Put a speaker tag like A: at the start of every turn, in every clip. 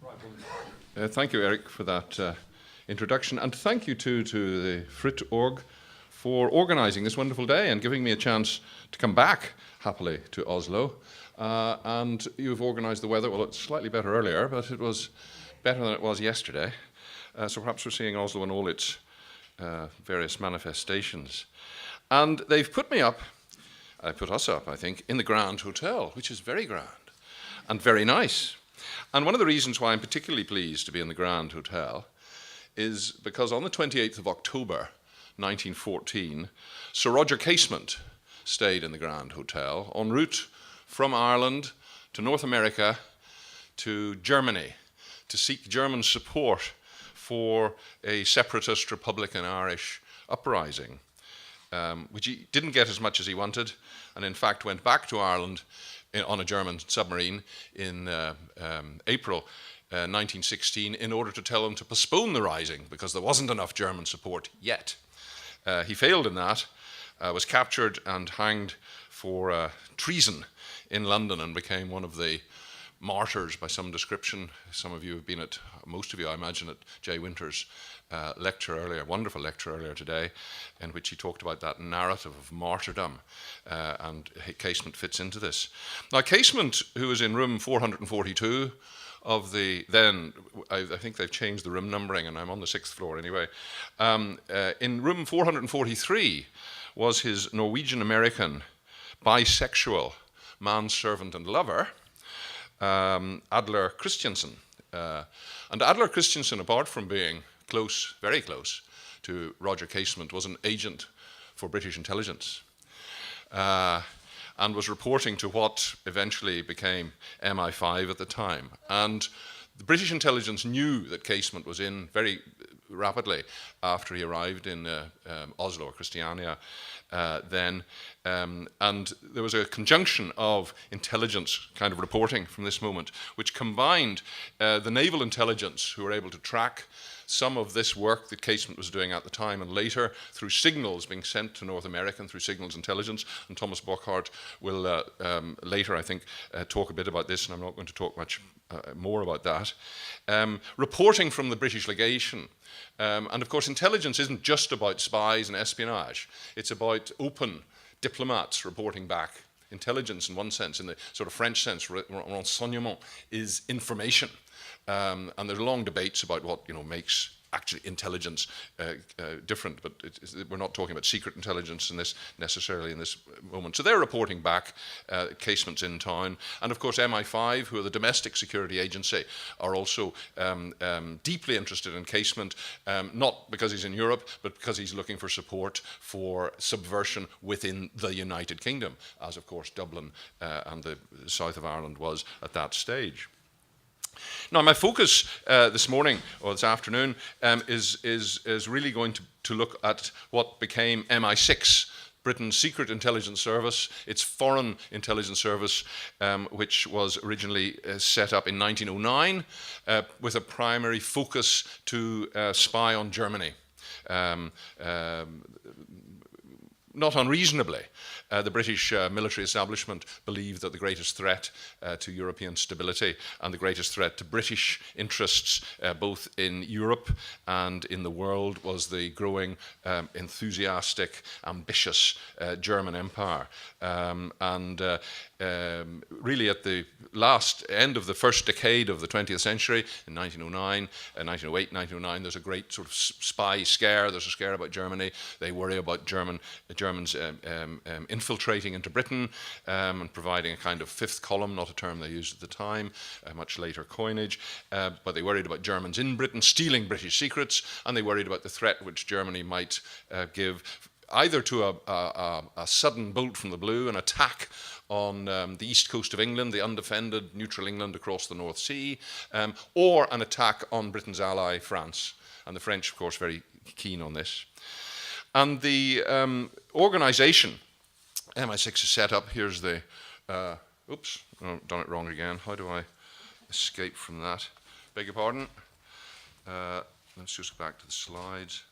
A: Right, well, thank you, Eric, for that introduction, and thank you too to the Frit Org for organising this wonderful day and giving me a chance to come back happily to Oslo. And you've organised the weather. Well, it's slightly better earlier, but it was better than it was yesterday. So perhaps we're seeing Oslo in all its various manifestations. And they've put me up, put us up, I think, in the Grand Hotel, which is very grand and very nice. And one of the reasons why I'm particularly pleased to be in the Grand Hotel is because on the 28th of October, 1914, Sir Roger Casement stayed in the Grand Hotel en route from Ireland to North America to Germany to seek German support for a separatist Republican Irish uprising, which he didn't get as much as he wanted, and in fact went back to Ireland on a German submarine in April 1916 in order to tell them to postpone the rising because there wasn't enough German support yet. He failed in that, was captured and hanged for treason in London and became one of the martyrs by some description. Some of you have been at, most of you I imagine, at Jay Winter's lecture earlier, wonderful lecture earlier today, in which he talked about that narrative of martyrdom, and Casement fits into this. Now Casement, who was in room 442 of the then, I think they've changed the room numbering and I'm on the 6th floor anyway, in room 443 was his Norwegian-American bisexual manservant and lover, Adler Christiansen. And Adler Christiansen, apart from being close, very close to Roger Casement, was an agent for British intelligence and was reporting to what eventually became MI5 at the time. And the British intelligence knew that Casement was in very rapidly after he arrived in Oslo or Christiania then, and there was a conjunction of intelligence kind of reporting from this moment, which combined the naval intelligence, who were able to track some of this work that Casement was doing at the time, and later through signals being sent to North America through signals intelligence. And Thomas Bockhart will later, I think, talk a bit about this, and I'm not going to talk much more about that. Reporting from the British legation. And of course, intelligence isn't just about spies and espionage. It's about open diplomats reporting back. Intelligence, in one sense, in the sort of French sense, renseignement, is information. And there's long debates about what makes actually intelligence different, but we're not talking about secret intelligence in this necessarily in this moment. So they're reporting back, Casement's in town, and of course MI5, who are the domestic security agency, are also deeply interested in Casement, not because he's in Europe, but because he's looking for support for subversion within the United Kingdom, as of course Dublin and the south of Ireland was at that stage. Now, my focus this morning, or this afternoon, is really going to look at what became MI6, Britain's secret intelligence service, its foreign intelligence service, which was originally set up in 1909 with a primary focus to spy on Germany. Not unreasonably, the British military establishment believed that the greatest threat to European stability and the greatest threat to British interests, both in Europe and in the world, was the growing, enthusiastic, ambitious German Empire. Really at the last end of the first decade of the 20th century, in 1909, 1908, 1909, there's a great sort of spy scare. There's a scare about Germany. They worry about Germans infiltrating into Britain and providing a kind of fifth column, not a term they used at the time, much later coinage, but they worried about Germans in Britain stealing British secrets, and they worried about the threat which Germany might give either to a sudden bolt from the blue, an attack on the east coast of England, the undefended neutral England across the North Sea, or an attack on Britain's ally France. And the French, of course, very keen on this. And the organisation, MI6 is set up. Here's the, oops, I've done it wrong again. How do I escape from that? Beg your pardon. Let's just go back to the slides.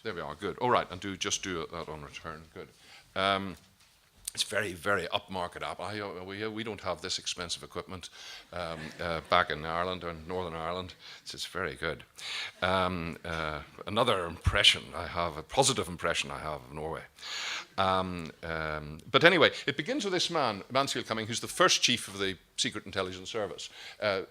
A: There we are, good. All right, and just do that on return, good. It's very, very upmarket app. We don't have this expensive equipment back in Ireland or Northern Ireland. It's very good. Another impression I have, a positive impression I have of Norway. But anyway, it begins with this man, Mansfield Cumming, who's the first chief of the Secret Intelligence Service,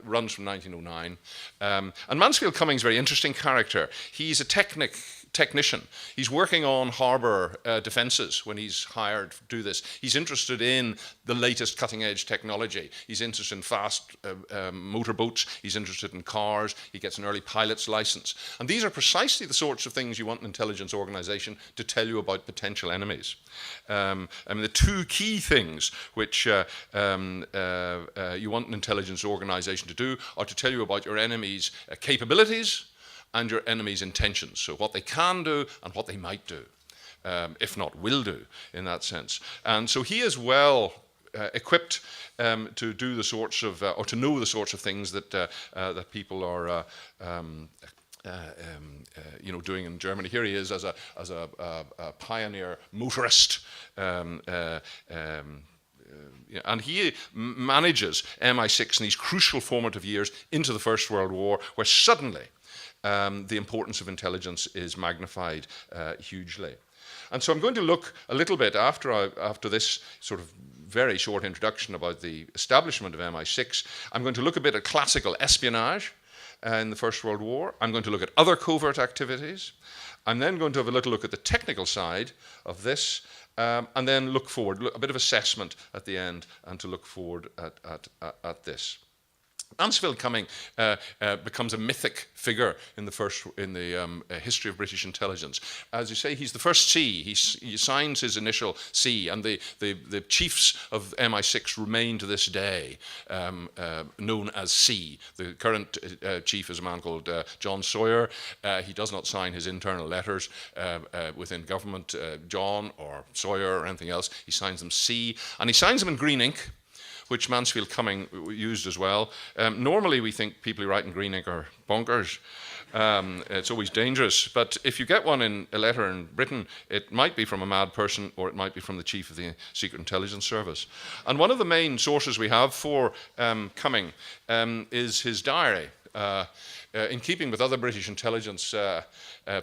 A: runs from 1909. And Mansfield Cumming's a very interesting character. He's a technician. He's working on harbour defences when he's hired to do this. He's interested in the latest cutting-edge technology. He's interested in fast motorboats. He's interested in cars. He gets an early pilot's licence. And these are precisely the sorts of things you want an intelligence organisation to tell you about potential enemies. The two key things which you want an intelligence organisation to do are to tell you about your enemy's capabilities and your enemy's intentions, so what they can do and what they might do, if not will do, in that sense. And so he is well equipped to do the sorts of, or to know the sorts of things that that people are doing in Germany. Here he is as a pioneer motorist. And he manages MI6 in these crucial formative years into the First World War, where suddenly the importance of intelligence is magnified hugely. And so I'm going to look a little bit after this sort of very short introduction about the establishment of MI6. I'm going to look a bit at classical espionage in the First World War. I'm going to look at other covert activities. I'm then going to have a little look at the technical side of this, and then look forward, a bit of assessment at the end, and to look forward at this. Mansfield Cumming becomes a mythic figure in the history of British intelligence. As you say, he's the first C. He signs his initial C, and the chiefs of MI6 remain to this day known as C. The current chief is a man called John Sawyer. He does not sign his internal letters within government, John or Sawyer or anything else. He signs them C, and he signs them in green ink, which Mansfield Cumming used as well. Normally we think people who write in green ink are bonkers. It's always dangerous. But if you get a letter in Britain, it might be from a mad person or it might be from the chief of the Secret Intelligence Service. And one of the main sources we have for Cumming is his diary. In keeping with other British intelligence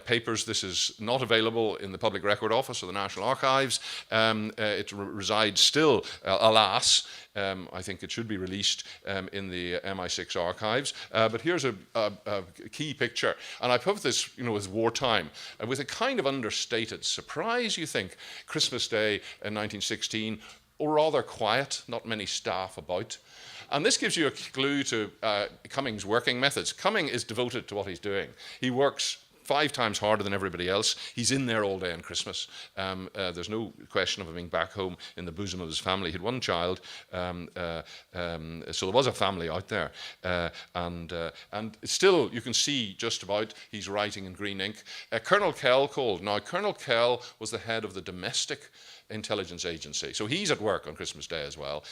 A: papers, this is not available in the Public Record Office or the National Archives. It resides still, alas, I think it should be released in the MI6 archives. But here's a key picture. And I put this, as wartime, with a kind of understated surprise, you think. Christmas Day in 1916, or rather quiet, not many staff about. And this gives you a clue to Cumming's working methods. Cumming is devoted to what he's doing. He works 5 times harder than everybody else. He's in there all day on Christmas. There's no question of him being back home in the bosom of his family. He had one child, so there was a family out there. And still, you can see just about he's writing in green ink. Colonel Kell called. Now, Colonel Kell was the head of the domestic intelligence agency. So he's at work on Christmas Day as well.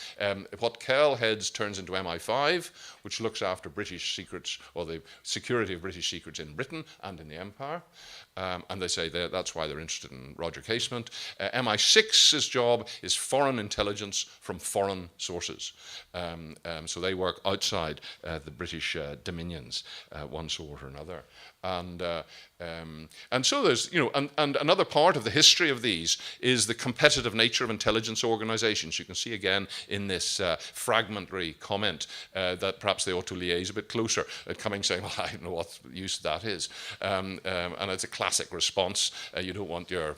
A: What Kell heads turns into MI5, which looks after British secrets, or the security of British secrets in Britain and in the Empire. And they say that's why they're interested in Roger Casement. MI6's job is foreign intelligence from foreign sources. So they work outside the British dominions, one sort or another. And so there's, and another part of the history of these is the competitive nature of intelligence organizations. You can see again in this fragmentary comment that perhaps they ought to liaise a bit closer. Cumming saying, well, I don't know what use that is. And it's a classic response. You don't want your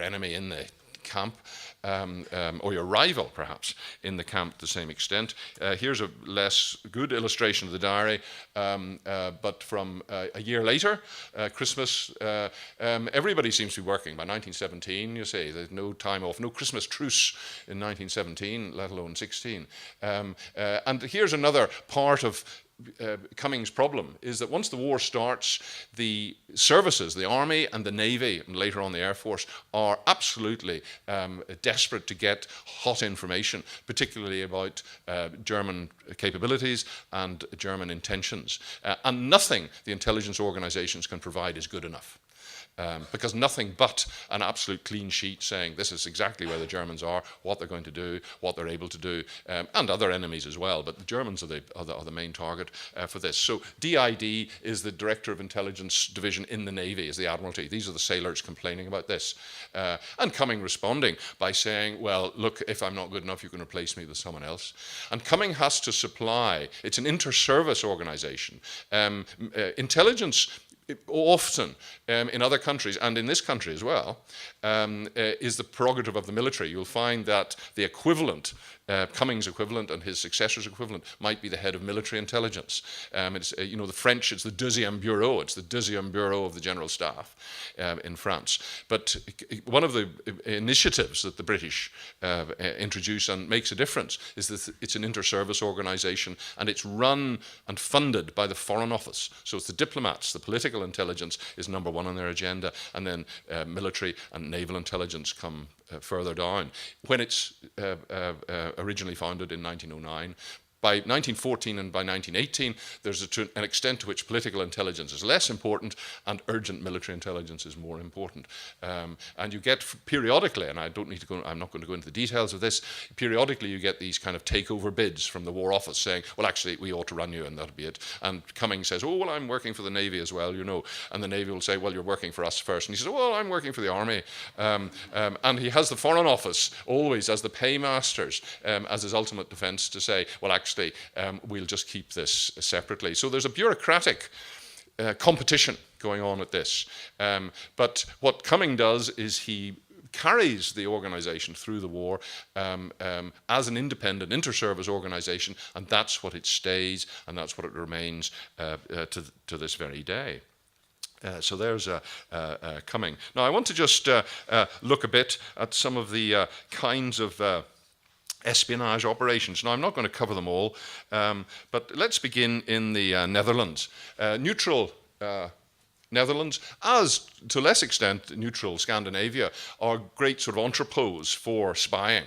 A: enemy in the camp, or your rival, perhaps, in the camp to the same extent. Here's a less good illustration of the diary, but from a year later, Christmas, everybody seems to be working. By 1917, you say, there's no time off, no Christmas truce in 1917, let alone 16. And here's another part of Cumming's problem, is that once the war starts, the services, the Army and the Navy, and later on the Air Force, are absolutely desperate to get hot information, particularly about German capabilities and German intentions. And nothing the intelligence organizations can provide is good enough. because nothing but an absolute clean sheet saying this is exactly where the Germans are, what they're going to do, what they're able to do, and other enemies as well. But the Germans are the main target for this. So DID is the Director of Intelligence Division in the Navy, is the Admiralty. These are the sailors complaining about this. And Cumming responding by saying, well, look, if I'm not good enough, you can replace me with someone else. And Cumming has to supply, it's an inter-service organization. Intelligence often in other countries, and in this country as well, is the prerogative of the military. You'll find that the equivalent, Cummings' equivalent and his successor's equivalent, might be the head of military intelligence. It's, the French, it's the Deuxième Bureau, it's the Deuxième Bureau of the General Staff in France. But one of the initiatives that the British introduce and makes a difference is that it's an inter-service organization, and it's run and funded by the Foreign Office. So it's the diplomats, the political intelligence is number one on their agenda, and then military and naval intelligence come further down. When it's originally founded in 1909, by 1914 and by 1918, there's an extent to which political intelligence is less important and urgent military intelligence is more important. And you get periodically, and I'm not going to go into the details of this, periodically you get these kind of takeover bids from the War Office saying, well, actually, we ought to run you and that'll be it. And Cummings says, oh, well, I'm working for the Navy as well, And the Navy will say, well, you're working for us first. And he says, well, I'm working for the Army. And he has the Foreign Office always as the paymasters, as his ultimate defense to say, well, actually, we'll just keep this separately. So there's a bureaucratic competition going on at this. But what Cumming does is he carries the organization through the war as an independent inter-service organization, and that's what it stays, and that's what it remains to this very day. So there's Cumming. Now I want to just look a bit at some of the kinds of espionage operations. Now, I'm not going to cover them all, but let's begin in the Netherlands. Neutral Netherlands, as to less extent neutral Scandinavia, are great sort of entrepôts for spying.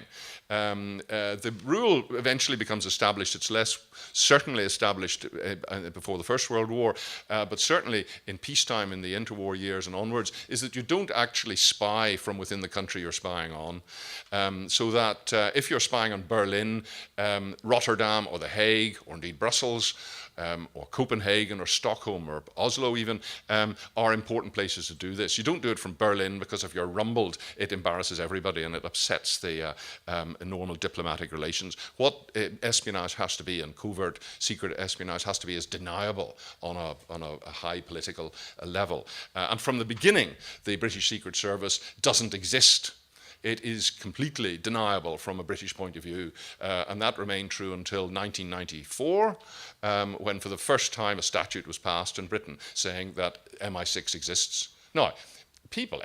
A: The rule eventually becomes established. It's less certainly established before the First World War, but certainly in peacetime, in the interwar years and onwards, is that you don't actually spy from within the country you're spying on. So that if you're spying on Berlin, Rotterdam, or The Hague, or indeed Brussels, or Copenhagen or Stockholm or Oslo even, are important places to do this. You don't do it from Berlin because if you're rumbled, it embarrasses everybody and it upsets the normal diplomatic relations. What espionage has to be, and covert secret espionage has to be, is deniable on a high political level. And from the beginning, the British Secret Service doesn't exist. It is completely deniable from a British point of view, and that remained true until 1994, when for the first time a statute was passed in Britain saying that MI6 exists. Now,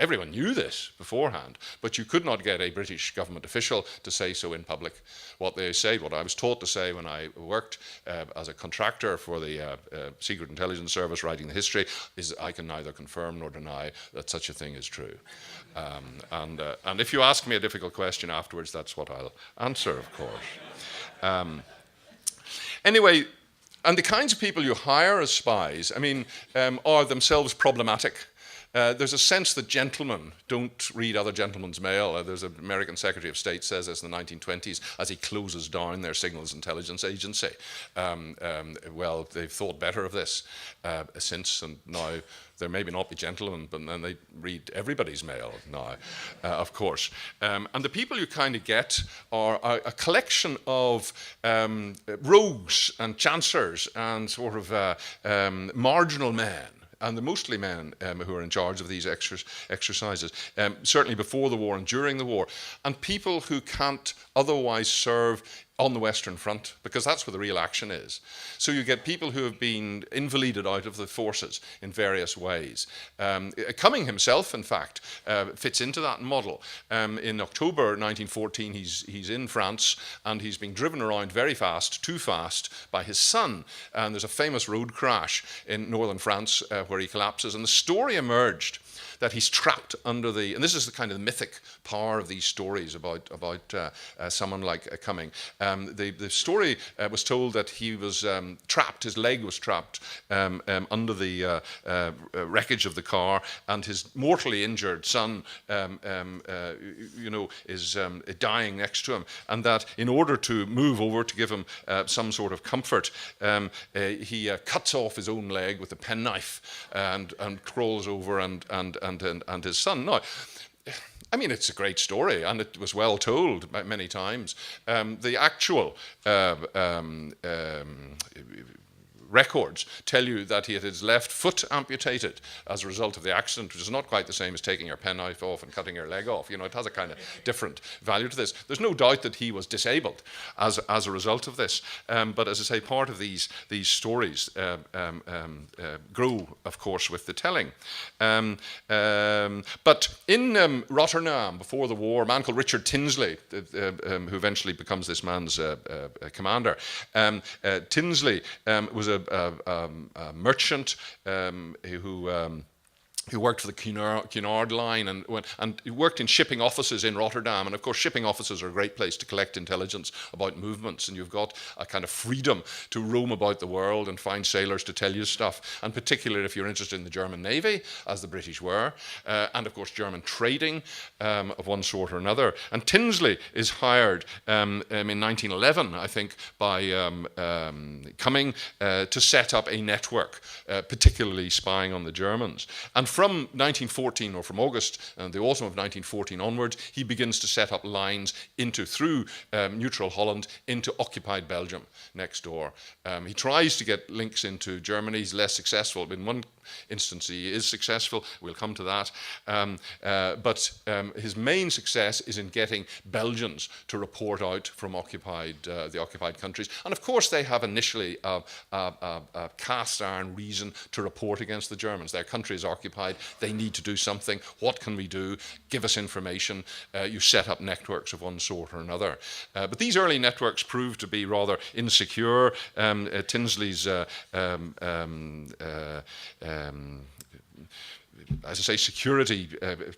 A: everyone knew this beforehand, but you could not get a British government official to say so in public. What I was taught to say when I worked as a contractor for the Secret Intelligence Service writing the history is I can neither confirm nor deny that such a thing is true. And if you ask me a difficult question afterwards, that's what I'll answer, of course. Anyway, and the kinds of people you hire as spies, are themselves problematic. There's a sense that gentlemen don't read other gentlemen's mail. There's an American Secretary of State says this in the 1920s as he closes down their signals intelligence agency. Well, they've thought better of this since, and now there maybe not be gentlemen, but then they read everybody's mail now, of course. And the people you kind of get are a collection of rogues and chancers and sort of marginal men. And they're mostly men who are in charge of these exercises, certainly before the war and during the war, and people who can't otherwise serve on the Western Front, because that's where the real action is. So you get people who have been invalided out of the forces in various ways. Cumming himself, in fact, fits into that model. In October 1914, he's in France, and he's being driven around very fast, too fast, by his son. And there's a famous road crash in northern France where he collapses. And the story emerged that he's trapped under the, and this is the kind of mythic power of these stories about someone like Cumming. The story was told that he was trapped, his leg was trapped under the wreckage of the car, and his mortally injured son, is dying next to him, and that in order to move over to give him some sort of comfort, he cuts off his own leg with a penknife and crawls over and his son. Now, I mean, it's a great story, and it was well told many times. The actual records tell you that he had his left foot amputated as a result of the accident, which is not quite the same as taking your penknife off and cutting your leg off. You know, it has a kind of different value to this. There's no doubt that he was disabled as a result of this. But as I say, part of these stories grow, of course, with the telling. But in Rotterdam, before the war, a man called Richard Tinsley, who eventually becomes this man's commander, Tinsley was a merchant who worked for the Cunard line and worked in shipping offices in Rotterdam. And of course, shipping offices are a great place to collect intelligence about movements, and you've got a kind of freedom to roam about the world and find sailors to tell you stuff. And particularly if you're interested in the German Navy, as the British were, and of course German trading of one sort or another. And Tinsley is hired in 1911, I think, by Cumming to set up a network, particularly spying on the Germans. And from 1914, or from August and the autumn of 1914 onwards, he begins to set up lines through neutral Holland into occupied Belgium next door. He tries to get links into Germany. He's less successful. In one instance, he is successful. We'll come to that. But his main success is in getting Belgians to report out from the occupied countries. And of course, they have initially a cast iron reason to report against the Germans. Their country is occupied. They need to do something. What can we do? Give us information. You set up networks of one sort or another. But these early networks proved to be rather insecure. Tinsley's as I say, security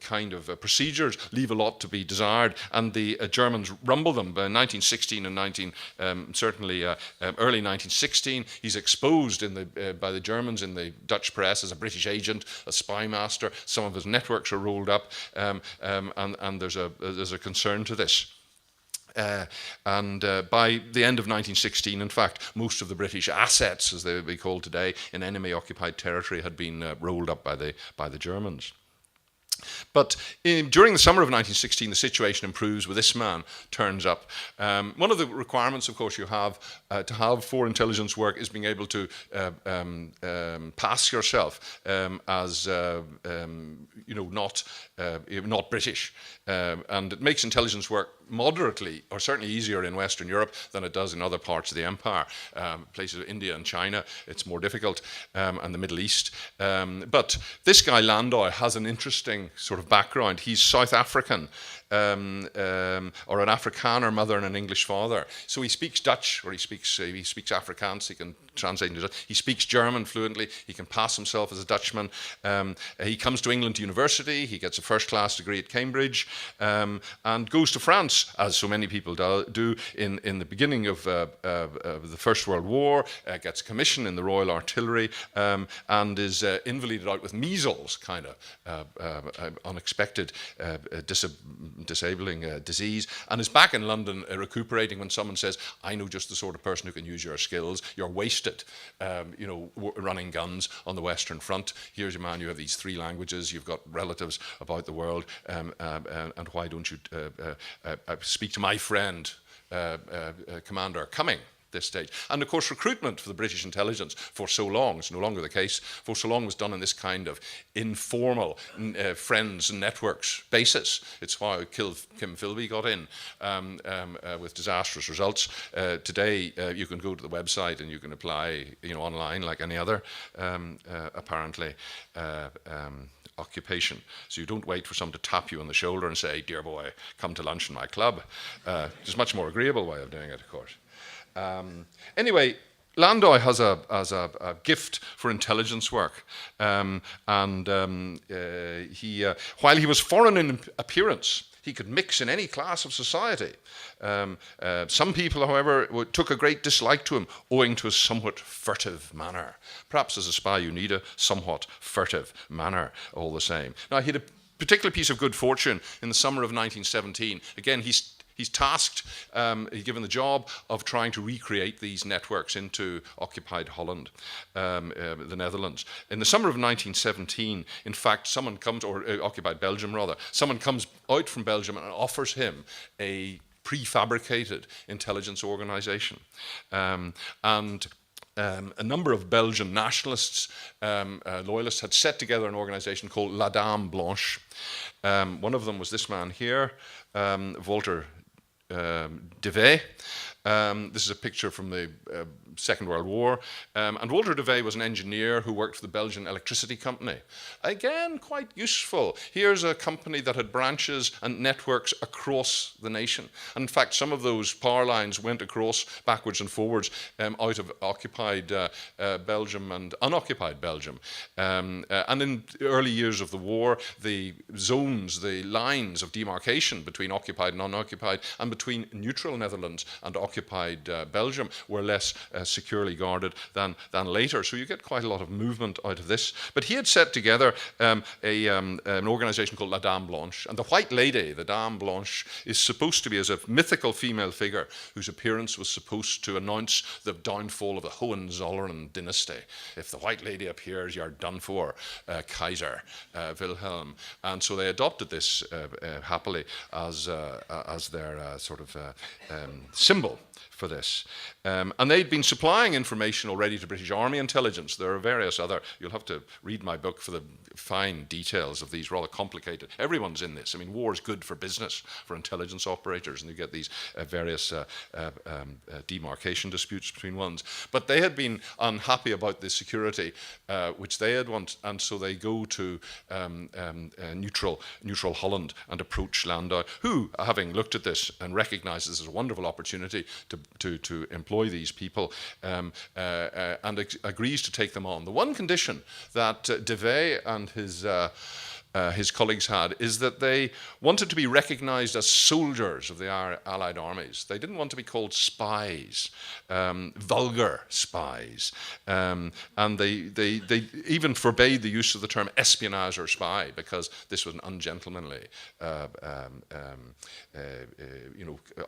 A: kind of procedures leave a lot to be desired, and the Germans rumble them. By 1916 and early 1916, he's exposed by the Germans in the Dutch press as a British agent, a spy master. Some of his networks are rolled up, and there's a concern to this. And by the end of 1916, in fact, most of the British assets, as they would be called today, in enemy-occupied territory had been rolled up by the Germans. But during the summer of 1916, the situation improves with this man turns up. One of the requirements, of course, you have to have for intelligence work is being able to pass yourself as not British, and it makes intelligence work moderately, or certainly easier in Western Europe than it does in other parts of the empire. Places of India and China, it's more difficult, and the Middle East. But this guy Landau has an interesting sort of background. He's South African, or an Afrikaner mother and an English father. So he speaks Dutch, or he speaks Afrikaans. He can translate into Dutch. He speaks German fluently. He can pass himself as a Dutchman. He comes to England University. He gets a first-class degree at Cambridge, and goes to France, as so many people do in the beginning of the First World War. Gets a commission in the Royal Artillery, and is invalided out with measles, kind of unexpected disabling disease, and is back in London recuperating when someone says, I know just the sort of person who can use your skills. You're wasted, running guns on the Western Front. Here's your man, you have these 3 languages, you've got relatives about the world, and why don't you speak to my friend, Commander Cumming, this stage. And of course, recruitment for the British intelligence for so long, it's no longer the case, for so long was done on this kind of informal friends and networks basis. It's how Kim Philby got in, with disastrous results. Today, you can go to the website and you can apply, online like any other, apparently, occupation. So you don't wait for someone to tap you on the shoulder and say, dear boy, come to lunch in my club. There's a much more agreeable way of doing it, of course. Anyway, Landau has a gift for intelligence work, while he was foreign in appearance, he could mix in any class of society. Some people, however, took a great dislike to him, owing to his somewhat furtive manner. Perhaps as a spy you need a somewhat furtive manner all the same. Now, he had a particular piece of good fortune in the summer of 1917. Again, he's tasked, he's given the job of trying to recreate these networks into occupied Holland, the Netherlands. In the summer of 1917, in fact, someone comes, or occupied Belgium rather, someone comes out from Belgium and offers him a prefabricated intelligence organization. A number of Belgian nationalists, loyalists, had set together an organization called La Dame Blanche. One of them was this man here, Walter de Vey. This is a picture from the Second World War. And Walter de Vey was an engineer who worked for the Belgian Electricity Company. Again, quite useful. Here's a company that had branches and networks across the nation. And in fact, some of those power lines went across backwards and forwards out of occupied Belgium and unoccupied Belgium. And in the early years of the war, the zones, the lines of demarcation between occupied and unoccupied, and between neutral Netherlands and occupied Belgium were less securely guarded than later. So you get quite a lot of movement out of this. But he had set together an organization called La Dame Blanche. And the White Lady, the Dame Blanche, is supposed to be as a mythical female figure whose appearance was supposed to announce the downfall of the Hohenzollern dynasty. If the White Lady appears, you're done for, Kaiser Wilhelm. And so they adopted this happily as their sort of symbol for this. And they'd been supplying information already to British Army intelligence. There are various other, you'll have to read my book for the fine details of these rather complicated. Everyone's in this. I mean, war is good for business, for intelligence operators, and you get these various demarcation disputes between ones. But they had been unhappy about the security which they had wanted, and so they go to neutral Holland and approach Landau, who, having looked at this and recognized this as a wonderful opportunity to employ these people, and agrees to take them on. The one condition that de Vey and his colleagues had is that they wanted to be recognized as soldiers of the Allied armies. They didn't want to be called spies, vulgar spies. And they even forbade the use of the term espionage or spy, because this was an ungentlemanly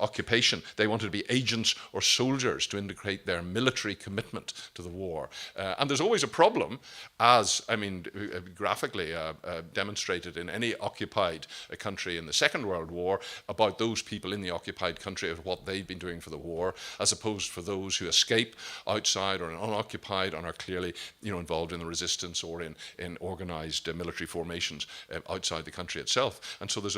A: occupation. They wanted to be agents or soldiers to indicate their military commitment to the war. And there's always a problem, as, I mean, graphically demonstrated in any occupied country in the Second World War, about those people in the occupied country of what they've been doing for the war, as opposed for those who escape outside or in unoccupied and are clearly, involved in the resistance or in organized military formations outside the country itself. And so there's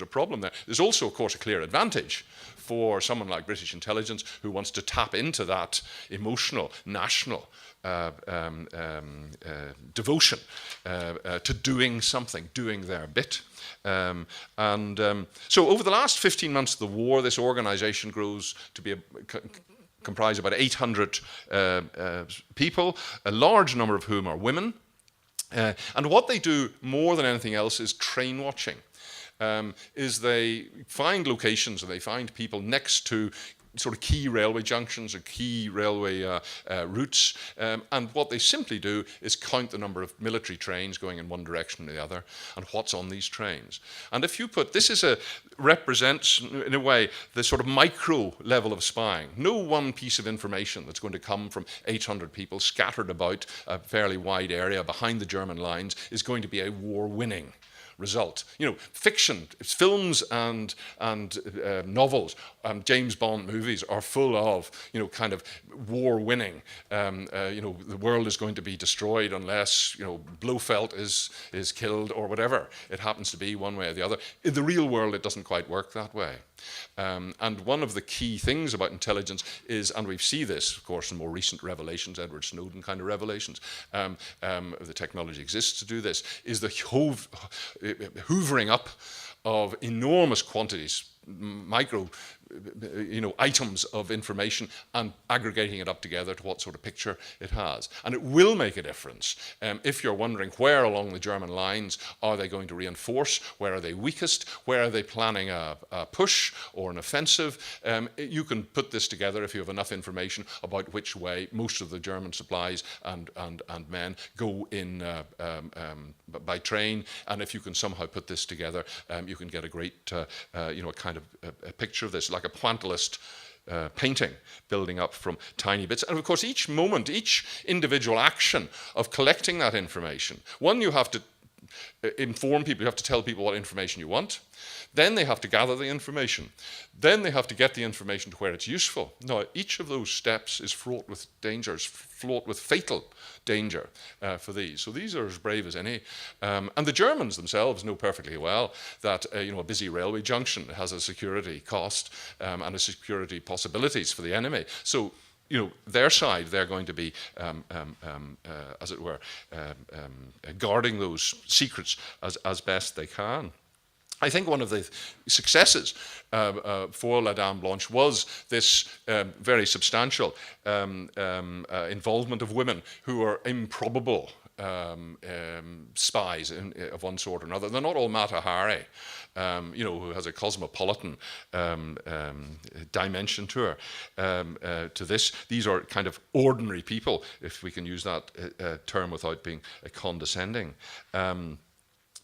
A: a problem there. There's also, of course, a clear advantage for someone like British intelligence who wants to tap into that emotional, national devotion to doing something, doing their bit. So over the last 15 months of the war, this organization grows to be comprise about 800 people, a large number of whom are women. And what they do more than anything else is train watching. Is they find locations and they find people next to sort of key railway junctions or key railway routes, and what they simply do is count the number of military trains going in one direction or the other, and what's on these trains. And if you put, represents in a way the sort of micro level of spying. No one piece of information that's going to come from 800 people scattered about a fairly wide area behind the German lines is going to be a war-winning result. Fiction, films and novels, James Bond movies are full of, kind of war-winning. The world is going to be destroyed unless, Blofeld is killed or whatever it happens to be, one way or the other. In the real world, it doesn't quite work that way. And one of the key things about intelligence is, and we see this, of course, in more recent revelations, Edward Snowden kind of revelations, the technology exists to do this, is the hoovering up of enormous quantities, micro items of information and aggregating it up together to what sort of picture it has. And it will make a difference if you're wondering where along the German lines are they going to reinforce, where are they weakest, where are they planning a push or an offensive. You can put this together if you have enough information about which way most of the German supplies and men go in by train, and if you can somehow put this together, you can get a great kind of a picture of this, like a pointillist painting building up from tiny bits. And of course, each moment, each individual action of collecting that information, one, you have to inform people, you have to tell people what information you want. Then they have to gather the information. Then they have to get the information to where it's useful. Now, each of those steps is fraught with dangers, fraught with fatal danger for these. So these are as brave as any. And the Germans themselves know perfectly well that a busy railway junction has a security cost and a security possibilities for the enemy. So their side, they're going to be, as it were, guarding those secrets as best they can. I think one of the successes for La Dame Blanche was this very substantial involvement of women who are improbable spies of one sort or another. They're not all Mata Hari, who has a cosmopolitan dimension to her. To this, these are kind of ordinary people, if we can use that term without being condescending.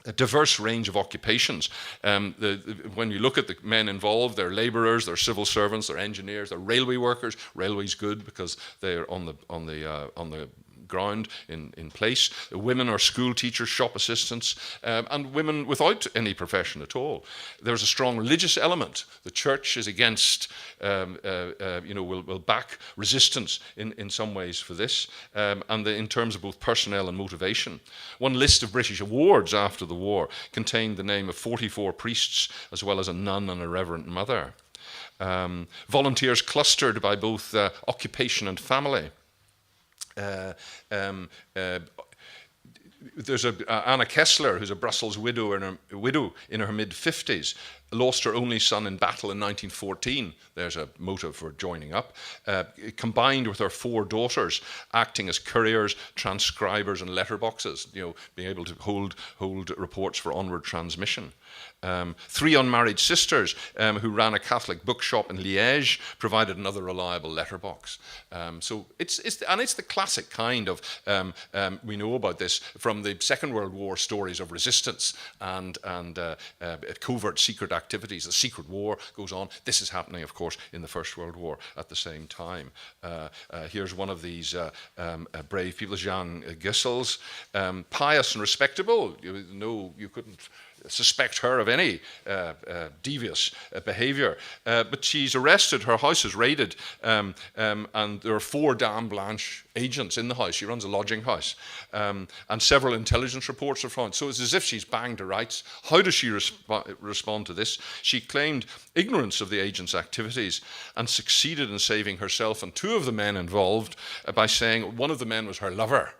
A: A diverse range of occupations. When you look at the men involved, they're labourers, they're civil servants, they're engineers, they're railway workers. Railway's good because they're on the ground in place. The women are school teachers, shop assistants, and women without any profession at all. There's a strong religious element. The church is against, will back resistance in some ways for this, and in terms of both personnel and motivation. One list of British awards after the war contained the name of 44 priests, as well as a nun and a Reverend Mother. Volunteers clustered by both occupation and family. There's Anna Kessler, who's a Brussels widow in her mid-50s, lost her only son in battle in 1914. There's a motive for joining up. Combined with her 4 daughters, acting as couriers, transcribers, and letterboxes, being able to hold reports for onward transmission. 3 unmarried sisters who ran a Catholic bookshop in Liège provided another reliable letterbox. So it's the classic kind of we know about this from the Second World War stories of resistance and covert secret activities. The secret war goes on. This is happening, of course, in the First World War at the same time. Here's one of these brave people, Jeanne Gissels, pious and respectable. You couldn't suspect her of any devious behaviour. But she's arrested, her house is raided, and there are 4 Dame Blanche agents in the house. She runs a lodging house. And several intelligence reports are found. So it's as if she's banged to rights. How does she respond to this? She claimed ignorance of the agents' activities and succeeded in saving herself and 2 of the men involved by saying one of the men was her lover.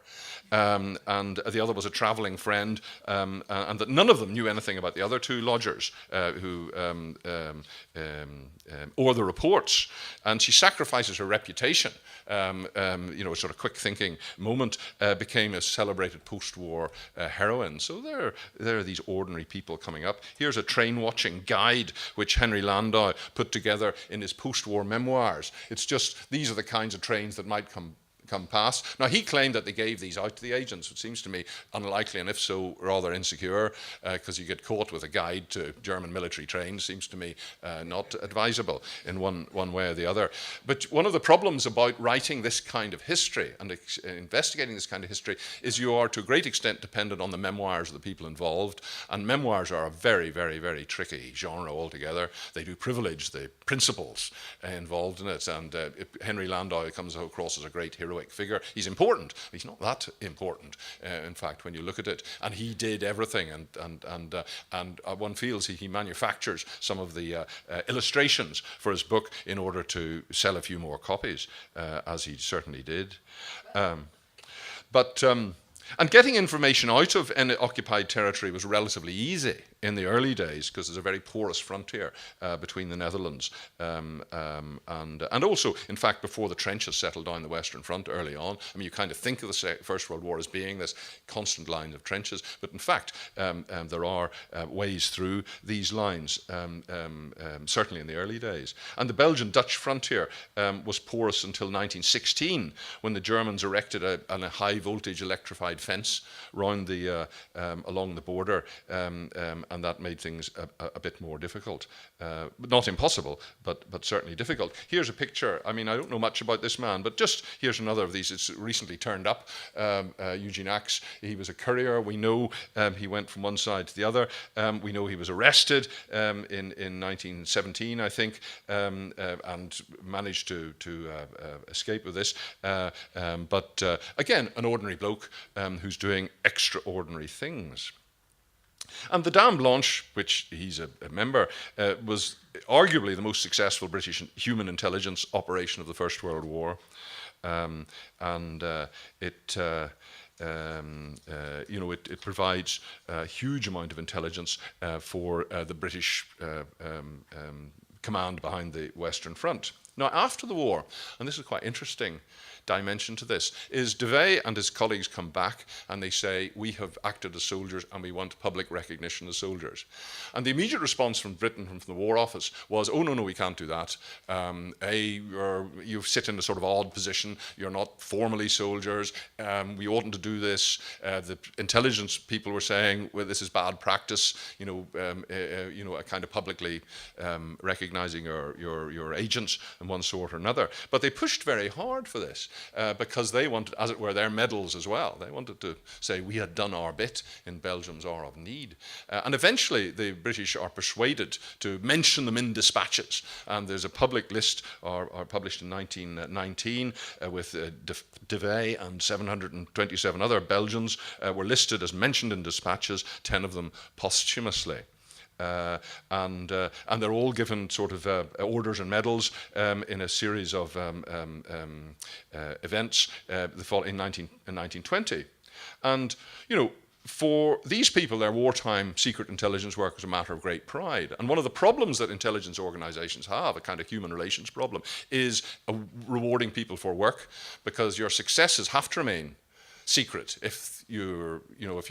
A: And the other was a travelling friend, and that none of them knew anything about the other 2 lodgers or the reports. And she sacrifices her reputation. A sort of quick-thinking moment became a celebrated post-war heroine. So there are these ordinary people coming up. Here's a train-watching guide which Henry Landau put together in his post-war memoirs. It's just these are the kinds of trains that might come past. Now, he claimed that they gave these out to the agents, which seems to me unlikely, and if so, rather insecure, because you get caught with a guide to German military trains, seems to me not advisable in one way or the other. But one of the problems about writing this kind of history and investigating this kind of history is you are to a great extent dependent on the memoirs of the people involved, and memoirs are a very, very, very tricky genre altogether. They do privilege the principles involved in it, and Henry Landau comes across as a great heroic figure. He's important. He's not that important, in fact, when you look at it. And he did everything, and one feels he manufactures some of the illustrations for his book in order to sell a few more copies, as he certainly did. And getting information out of an occupied territory was relatively easy. in the early days, because there's a very porous frontier between the Netherlands and also, in fact, before the trenches settled down the Western Front early on. I mean, you kind of think of the First World War as being this constant line of trenches, but in fact, there are ways through these lines, certainly in the early days. And the Belgian-Dutch frontier was porous until 1916, when the Germans erected a high-voltage electrified fence round along the border, and that made things a bit more difficult. Not impossible, but certainly difficult. Here's a picture. I mean, I don't know much about this man, but just here's another of these. It's recently turned up. Eugene Axe, he was a courier. We know he went from one side to the other. We know he was arrested in 1917, I think, and managed to escape with this. But again, an ordinary bloke who's doing extraordinary things. And the Dame Blanche, which he's a member, was arguably the most successful British human intelligence operation of the First World War. It provides a huge amount of intelligence for the British command behind the Western Front. Now, after the war, and this is quite interesting dimension to this, is De Vey and his colleagues come back and they say, we have acted as soldiers and we want public recognition as soldiers. And the immediate response from Britain, from the War Office, was, oh, no, we can't do that. You sit in a sort of odd position. You're not formally soldiers. We oughtn't to do this. The intelligence people were saying, well, this is bad practice, a kind of publicly recognizing your agents in one sort or another. But they pushed very hard for this. Because they wanted, as it were, their medals as well. They wanted to say we had done our bit in Belgium's hour of need. And eventually the British are persuaded to mention them in dispatches. And there's a public list published in 1919 with De Vey and 727 other Belgians were listed as mentioned in dispatches, 10 of them posthumously. And they're all given sort of orders and medals in a series of events in 1920. And, for these people, their wartime secret intelligence work was a matter of great pride. And one of the problems that intelligence organizations have, a kind of human relations problem, is rewarding people for work, because your successes have to remain secret if you're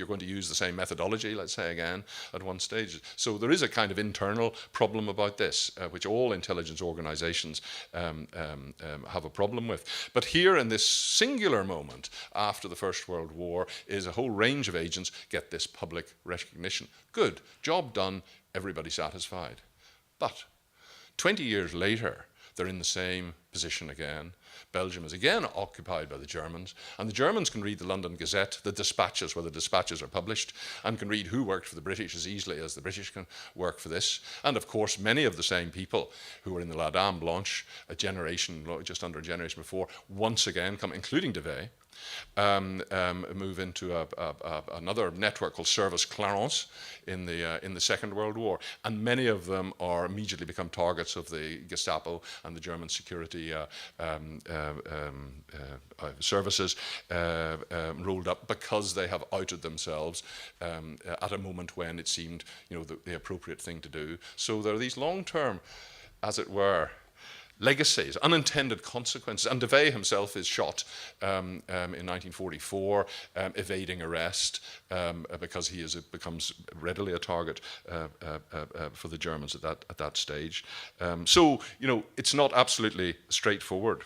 A: going to use the same methodology, let's say again, at one stage. So there is a kind of internal problem about this, which all intelligence organizations have a problem with. But here in this singular moment after the First World War is a whole range of agents get this public recognition. Good, job done, everybody satisfied. But 20 years later, they're in the same position again. Belgium is again occupied by the Germans, and the Germans can read the London Gazette, the dispatches, where the dispatches are published, and can read who worked for the British as easily as the British can work for this. And of course, many of the same people who were in the La Dame Blanche just under a generation before, once again come, including De Vey, move into another network called Service Clarence in the Second World War, and many of them are immediately become targets of the Gestapo and the German security services rolled up, because they have outed themselves at a moment when it seemed the appropriate thing to do. So there are these long-term, as it were, legacies, unintended consequences. And De Vey himself is shot in 1944, evading arrest, because he becomes readily a target for the Germans at that stage. So it's not absolutely straightforward.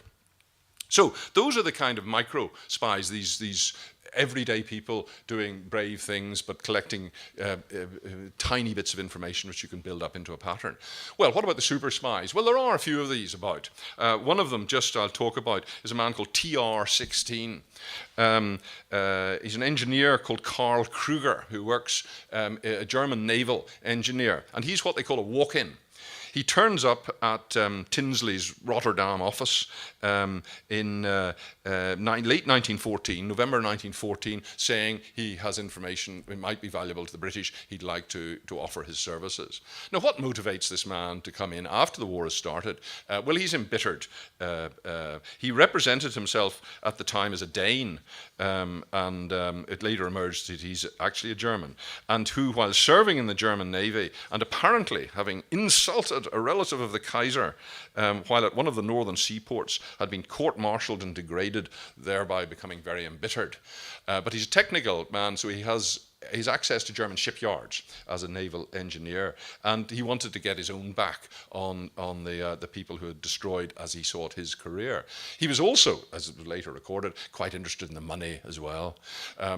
A: So those are the kind of micro spies, these everyday people doing brave things but collecting tiny bits of information which you can build up into a pattern. Well, what about the super spies? Well, there are a few of these about. One of them, I'll talk about, is a man called TR-16. He's an engineer called Karl Kruger, who works, a German naval engineer, and he's what they call a walk-in. he turns up at Tinsley's Rotterdam office in late 1914, November 1914, saying he has information that might be valuable to the British. He'd like to offer his services. Now, what motivates this man to come in after the war has started? Well, he's embittered. He represented himself at the time as a Dane, and it later emerged that he's actually a German, and who, while serving in the German Navy, and apparently having insulted a relative of the Kaiser while at one of the northern seaports, had been court-martialed and degraded, thereby becoming very embittered. But he's a technical man, so he has access to German shipyards as a naval engineer, and he wanted to get his own back on the people who had destroyed, as he saw it, his career. He was also, as it was later recorded, quite interested in the money as well.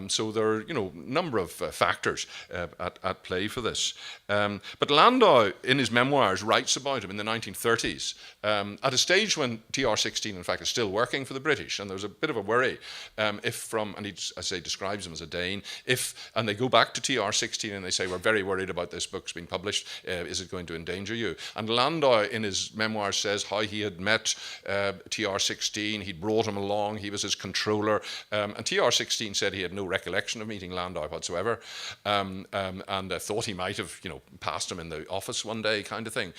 A: So there are, a number of factors at play for this. But Landau, in his memoirs, writes about him in the 1930s, at a stage when TR-16, in fact, is still working for the British, and there's a bit of a worry and he, as I say, describes him as a Dane, and they go back to TR-16 and they say, we're very worried about this book's being published. Is it going to endanger you? And Landau, in his memoir, says how he had met TR-16. He'd brought him along. He was his controller. And TR-16 said he had no recollection of meeting Landau whatsoever, and thought he might have, passed him in the office one day, kind of thing.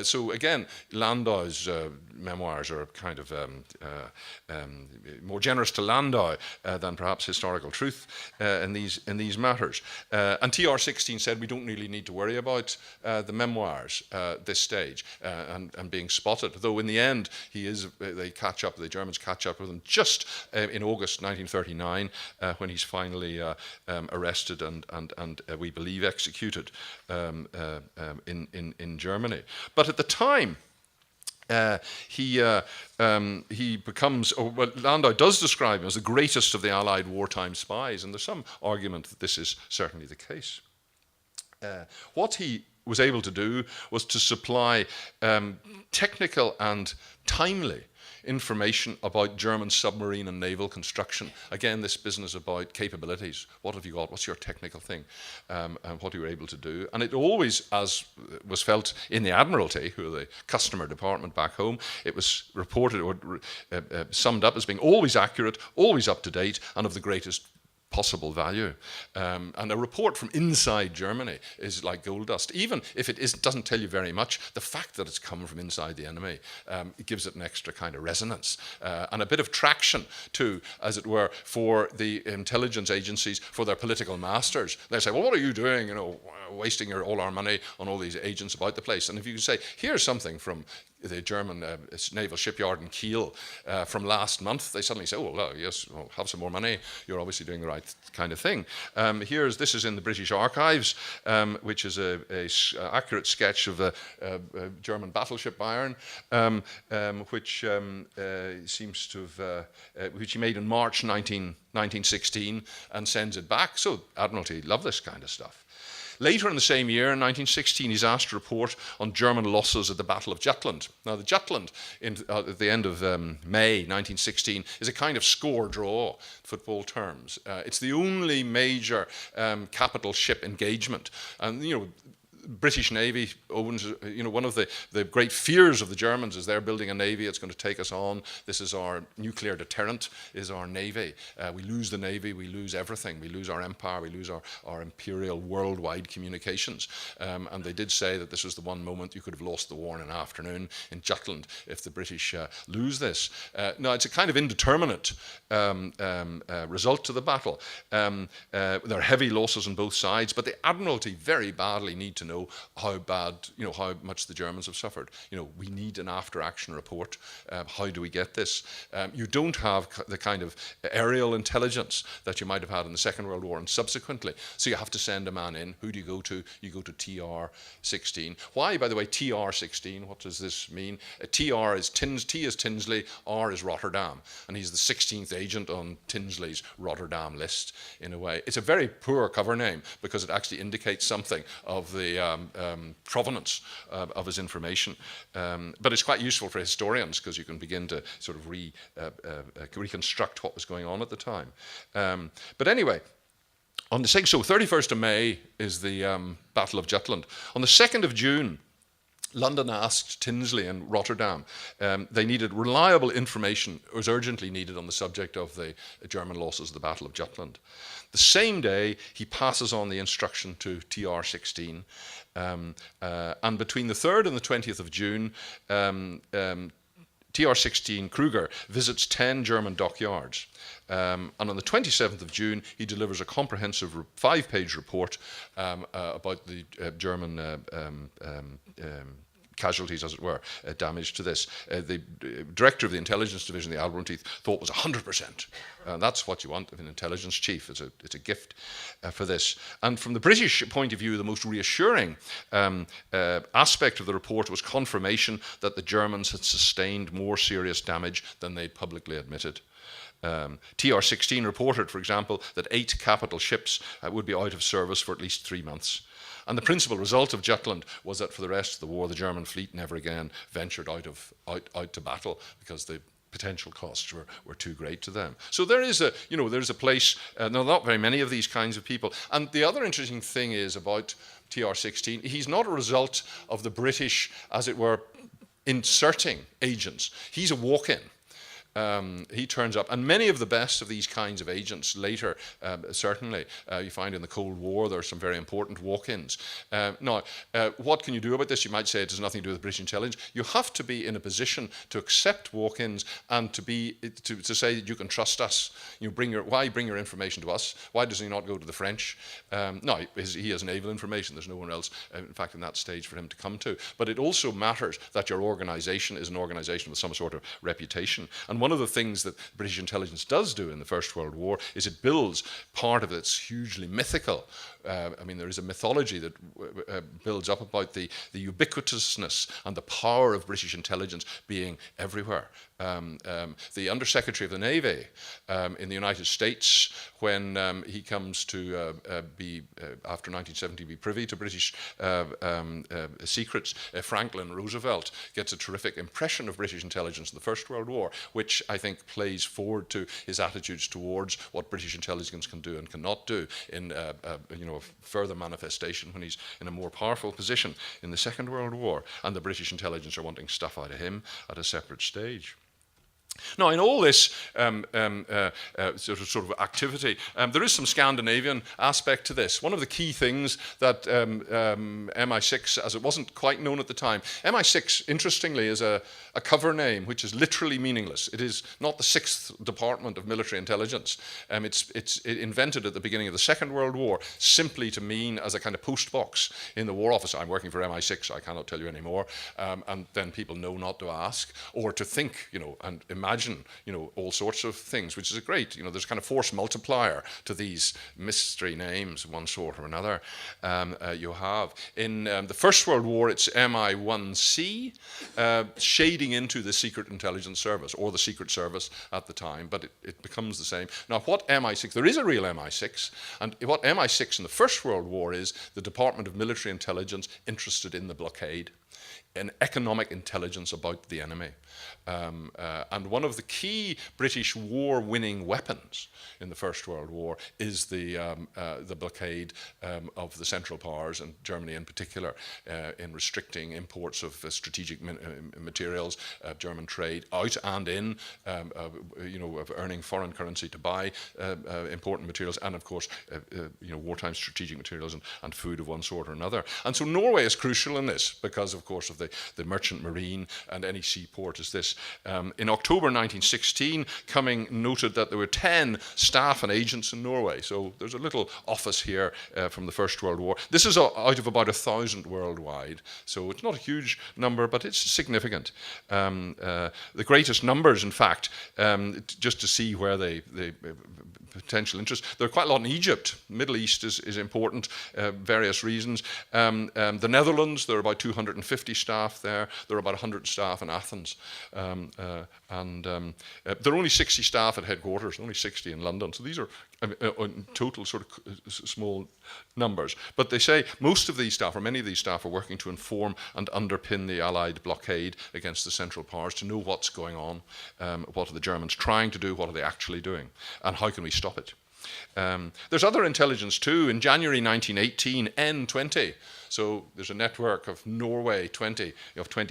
A: So again, Landau's memoirs are kind of more generous to Landau than perhaps historical truth in these matters. And TR-16 said we don't really need to worry about the memoirs this stage and being spotted, though in the end the Germans catch up with him just in August 1939 when he's finally arrested and we believe executed in Germany. But at the time, he becomes, Landau does describe him as the greatest of the Allied wartime spies, and there's some argument that this is certainly the case. What he was able to do was to supply technical and timely information about German submarine and naval construction. Again, this business about capabilities. What have you got? What's your technical thing? And what you were able to do. And it always, as was felt in the Admiralty, who are the customer department back home, it was reported or summed up as being always accurate, always up to date, and of the greatest possible value. And a report from inside Germany is like gold dust. Even if it doesn't tell you very much, the fact that it's come from inside the enemy, it gives it an extra kind of resonance and a bit of traction too, as it were, for the intelligence agencies, for their political masters. They say, well, what are you doing, wasting all our money on all these agents about the place? And if you can say, here's something from the German naval shipyard in Kiel from last month, they suddenly say, yes, have some more money. You're obviously doing the right kind of thing. This is in the British Archives, which is a accurate sketch of a German battleship Bayern, which seems to have, which he made in March 1916 and sends it back. So Admiralty love this kind of stuff. Later in the same year, in 1916, he's asked to report on German losses at the Battle of Jutland. Now, the Jutland, at the end of May 1916, is a kind of score draw, football terms. It's the only major capital ship engagement. And, British Navy owns, one of the great fears of the Germans is they're building a navy that's going to take us on. This is our nuclear deterrent, is our navy. We lose the navy, we lose everything. We lose our empire, we lose our imperial worldwide communications. And they did say that this was the one moment you could have lost the war in an afternoon in Jutland if the British lose this. Now, it's a kind of indeterminate result to the battle. There are heavy losses on both sides, but the Admiralty very badly need to know how much the Germans have suffered. We need an after-action report. How do we get this? You don't have the kind of aerial intelligence that you might have had in the Second World War and subsequently. So you have to send a man in. Who do you go to? You go to TR-16. Why, by the way, TR-16? What does this mean? TR is T is Tinsley, R is Rotterdam, and he's the 16th agent on Tinsley's Rotterdam list. In a way, it's a very poor cover name because it actually indicates something of the provenance of his information. But it's quite useful for historians because you can begin to sort of reconstruct what was going on at the time. But anyway, on the 31st of May is the Battle of Jutland. On the 2nd of June, London asked Tinsley and Rotterdam. They needed reliable information, it was urgently needed on the subject of the German losses of the Battle of Jutland. The same day, he passes on the instruction to TR-16. And between the 3rd and the 20th of June, TR-16 Kruger visits 10 German dockyards. And on the 27th of June, he delivers a comprehensive 5-page report about the German casualties, as it were, damage to this. The director of the intelligence division, the Admiralty, thought was 100%. That's what you want of an intelligence chief. It's a gift for this. And from the British point of view, the most reassuring aspect of the report was confirmation that the Germans had sustained more serious damage than they'd publicly admitted. TR-16 reported, for example, that 8 capital ships would be out of service for at least 3 months. And the principal result of Jutland was that for the rest of the war, the German fleet never again ventured out to battle because the potential costs were too great to them. So there is there's a place. Now, not very many of these kinds of people. And the other interesting thing is about TR-16. He's not a result of the British, as it were, inserting agents. He's a walk-in. He turns up, and many of the best of these kinds of agents later, certainly, you find in the Cold War, there are some very important walk-ins. Now, what can you do about this? You might say it has nothing to do with British intelligence. You have to be in a position to accept walk-ins and to say that you can trust us. Why bring your information to us? Why does he not go to the French? No, he has naval information. There's no one else, in fact, in that stage for him to come to. But it also matters that your organisation is an organisation with some sort of reputation. And one of the things that British intelligence does do in the First World War is it builds part of its hugely mythical. There is a mythology that builds up about the ubiquitousness and the power of British intelligence being everywhere. The Undersecretary of the Navy in the United States, when he comes to be, after 1970, be privy to British secrets, Franklin Roosevelt gets a terrific impression of British intelligence in the First World War, which I think plays forward to his attitudes towards what British intelligence can do and cannot do in a further manifestation when he's in a more powerful position in the Second World War, and the British intelligence are wanting stuff out of him at a separate stage. Now, in all this sort of activity, there is some Scandinavian aspect to this. One of the key things that MI6, as it wasn't quite known at the time, MI6, interestingly, is a cover name which is literally meaningless. It is not the 6th Department of Military Intelligence. It's invented at the beginning of the Second World War simply to mean as a kind of post box in the War Office. I'm working for MI6, I cannot tell you any more. And then people know not to ask or to think, and imagine, all sorts of things, which is great. There's a kind of force multiplier to these mystery names, one sort or another. You have in the First World War, it's MI1C, shading into the Secret Intelligence Service or the Secret Service at the time, but it becomes the same. Now, what MI6? There is a real MI6, and what MI6 in the First World War is the Department of Military Intelligence interested in the blockade, in economic intelligence about the enemy. And one of the key British war-winning weapons in the First World War is the blockade of the Central Powers, and Germany in particular, in restricting imports of strategic materials, German trade out and in, of earning foreign currency to buy important materials, and of course, wartime strategic materials and food of one sort or another. And so Norway is crucial in this because, of course, of the merchant marine and any seaport is this. In October 1916, Cumming noted that there were 10 staff and agents in Norway. So there's a little office here from the First World War. This is out of about 1,000 worldwide. So it's not a huge number, but it's significant. The greatest numbers, in fact, just to see where they potential interest. There are quite a lot in Egypt. Middle East is important, various reasons. The Netherlands, there are about 250 staff there. There are about 100 staff in Athens. There are only 60 staff at headquarters, only 60 in London. So these are in total sort of small numbers. But they say most of these staff, or many of these staff, are working to inform and underpin the Allied blockade against the Central Powers, to know what's going on, what are the Germans trying to do, what are they actually doing, and how can we stop it. There's other intelligence too. In January 1918, N20, so there's a network of Norway, 20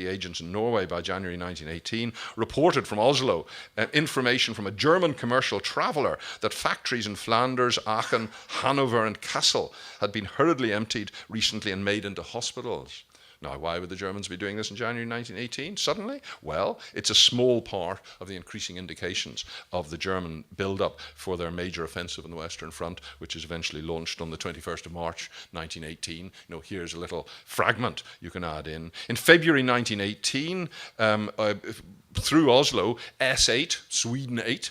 A: agents in Norway by January 1918, reported from Oslo information from a German commercial traveller that factories in Flanders, Aachen, Hanover and Kassel had been hurriedly emptied recently and made into hospitals. Now, why would the Germans be doing this in January 1918 suddenly? Well, it's a small part of the increasing indications of the German build-up for their major offensive on the Western Front, which is eventually launched on the 21st of March 1918. Here's a little fragment you can add in. In February 1918, through Oslo, S8, Sweden 8,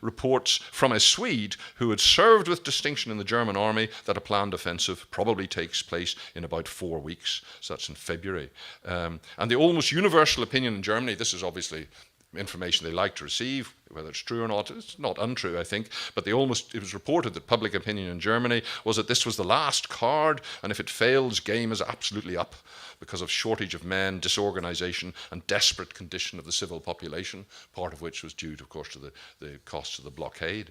A: reports from a Swede who had served with distinction in the German army that a planned offensive probably takes place in about 4 weeks. So that's in February. And the almost universal opinion in Germany, this is obviously information they like to receive, whether it's true or not, it's not untrue, I think, but it was reported that public opinion in Germany was that this was the last card, and if it fails, game is absolutely up because of shortage of men, disorganization, and desperate condition of the civil population, part of which was due, of course, to the costs of the blockade.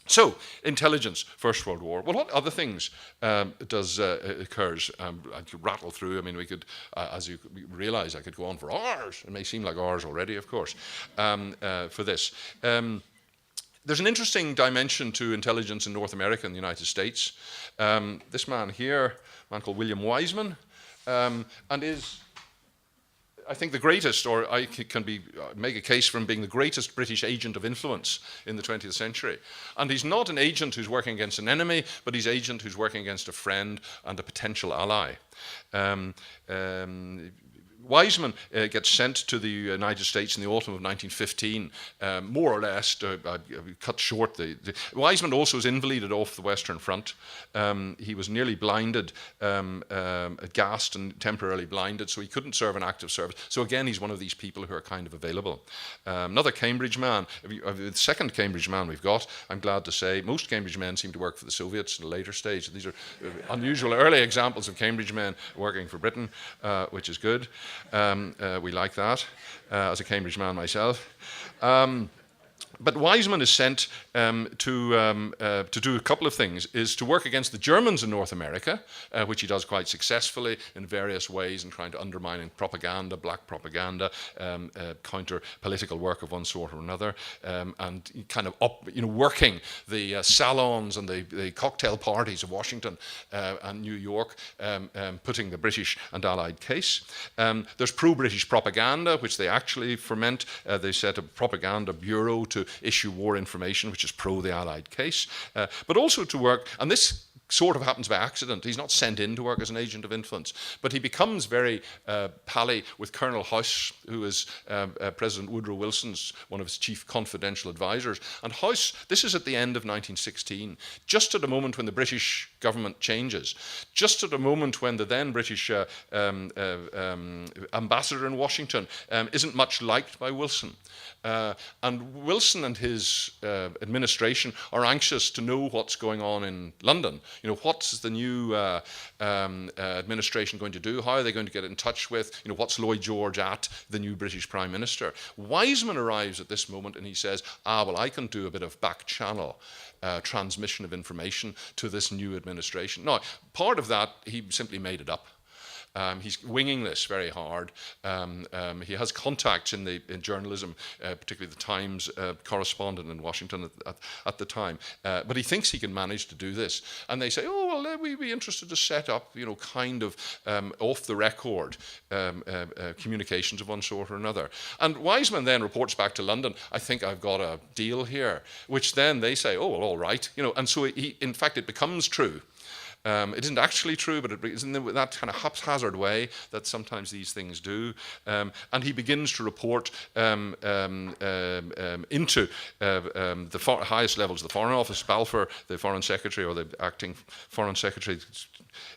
A: So, intelligence, First World War. Well, what other things occurs? I could rattle through. I mean, we could, as you realize, I could go on for hours. It may seem like hours already, of course, for this. There's an interesting dimension to intelligence in North America and the United States. This man here, a man called William Wiseman, and is, I think, the greatest, or I can make a case for him being the greatest British agent of influence in the 20th century. And he's not an agent who's working against an enemy, but he's an agent who's working against a friend and a potential ally. Wiseman gets sent to the United States in the autumn of 1915, more or less, cut short. Wiseman also was invalided off the Western Front. He was nearly blinded, gassed and temporarily blinded, so he couldn't serve an active service. So again, he's one of these people who are kind of available. Another Cambridge man, the second Cambridge man we've got, I'm glad to say, most Cambridge men seem to work for the Soviets at a later stage. These are unusual early examples of Cambridge men working for Britain, which is good. We like that, as a Cambridge man myself. But Wiseman is sent to do a couple of things, is to work against the Germans in North America, which he does quite successfully in various ways in trying to undermine propaganda, black propaganda, counter political work of one sort or another, and kind of working the salons and the cocktail parties of Washington and New York, putting the British and Allied case. There's pro-British propaganda, which they actually ferment. They set a propaganda bureau to issue war information, which is pro the Allied case, but also to work, and this sort of happens by accident. He's not sent in to work as an agent of influence, but he becomes very pally with Colonel House, who is President Woodrow Wilson's, one of his chief confidential advisors. And House, this is at the end of 1916, just at a moment when the British government changes, just at a moment when the then British ambassador in Washington isn't much liked by Wilson. And Wilson and his administration are anxious to know what's going on in London. What's the new administration going to do? How are they going to get in touch with, what's Lloyd George at, the new British Prime Minister? Wiseman arrives at this moment and he says, well, I can do a bit of back channel transmission of information to this new administration. Now, part of that, he simply made it up. He's winging this very hard. He has contacts in journalism, particularly the Times correspondent in Washington at the time. But he thinks he can manage to do this. And they say, well, we'd be interested to set up, kind of off-the-record communications of one sort or another. And Wiseman then reports back to London, I think I've got a deal here, which then they say, well, all right. And so in fact, it becomes true. It isn't actually true, but it is in that kind of haphazard way that sometimes these things do. And he begins to report into the highest levels of the Foreign Office. Balfour, the Foreign Secretary, or the acting Foreign Secretary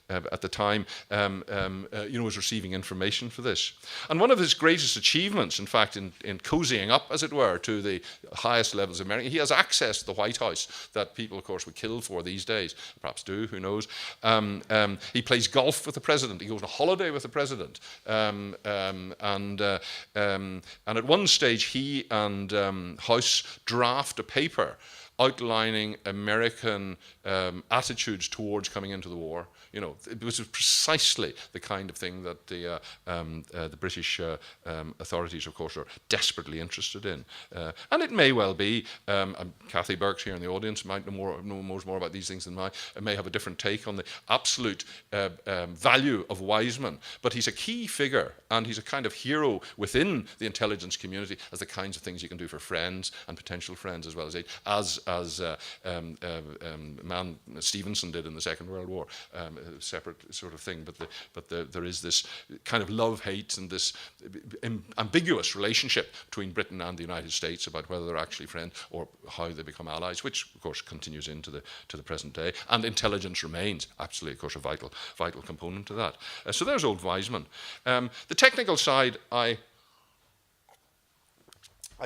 A: at the time, was receiving information for this. And one of his greatest achievements, in fact, in cozying up, as it were, to the highest levels of America, he has access to the White House that people, of course, would kill for these days, perhaps do, who knows. He plays golf with the president. He goes on a holiday with the president. And at one stage, he and House draft a paper outlining American attitudes towards coming into the war. You know, it was precisely the kind of thing that the British authorities, of course, are desperately interested in. And it may well be, Kathy Burke's here in the audience, might know more about these things than I, may have a different take on the absolute value of Wiseman, but he's a key figure, and he's a kind of hero within the intelligence community as the kinds of things you can do for friends and potential friends as well as man Stevenson did in the Second World War. A separate sort of thing, but there is this kind of love-hate and this ambiguous relationship between Britain and the United States about whether they're actually friends or how they become allies, which of course continues into the present day, and intelligence remains absolutely, of course, a vital component to that. So there's old Wiseman. The technical side, I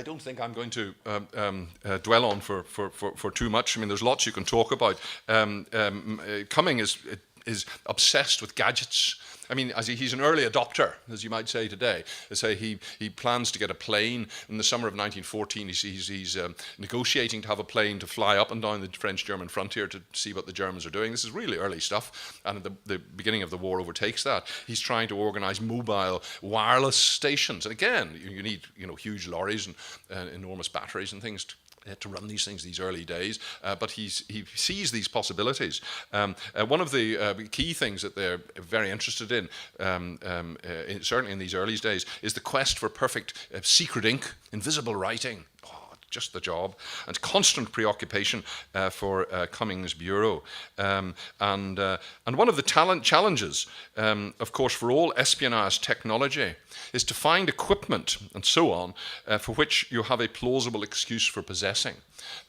A: don't think I'm going to dwell on for too much. I mean, there's lots you can talk about. Cumming is obsessed with gadgets. I mean, he's an early adopter, as you might say today. Say he plans to get a plane in the summer of 1914. He's negotiating to have a plane to fly up and down the French-German frontier to see what the Germans are doing. This is really early stuff, and the beginning of the war overtakes that. He's trying to organize mobile wireless stations, and again, you need huge lorries and enormous batteries and things to run these things these early days, but he sees these possibilities. One of the key things that they're very interested in, certainly in these early days, is the quest for perfect secret ink, invisible writing. Just the job, and constant preoccupation for Cumming's bureau. And one of the challenges, of course, for all espionage technology is to find equipment and so on for which you have a plausible excuse for possessing.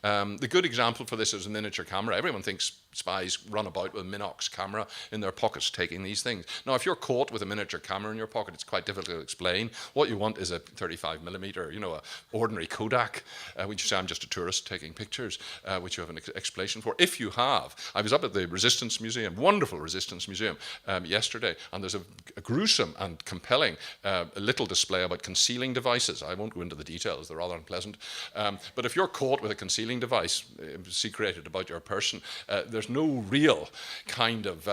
A: The good example for this is a miniature camera. Everyone thinks spies run about with a Minox camera in their pockets taking these things. Now, if you're caught with a miniature camera in your pocket, it's quite difficult to explain. What you want is a 35mm, a ordinary Kodak, which you say, I'm just a tourist taking pictures, which you have an explanation for. If you have, I was up at the Resistance Museum, wonderful Resistance Museum, yesterday, and there's a gruesome and compelling little display about concealing devices. I won't go into the details, they're rather unpleasant. But if you're caught with a concealing device secreted about your person, there's no real kind of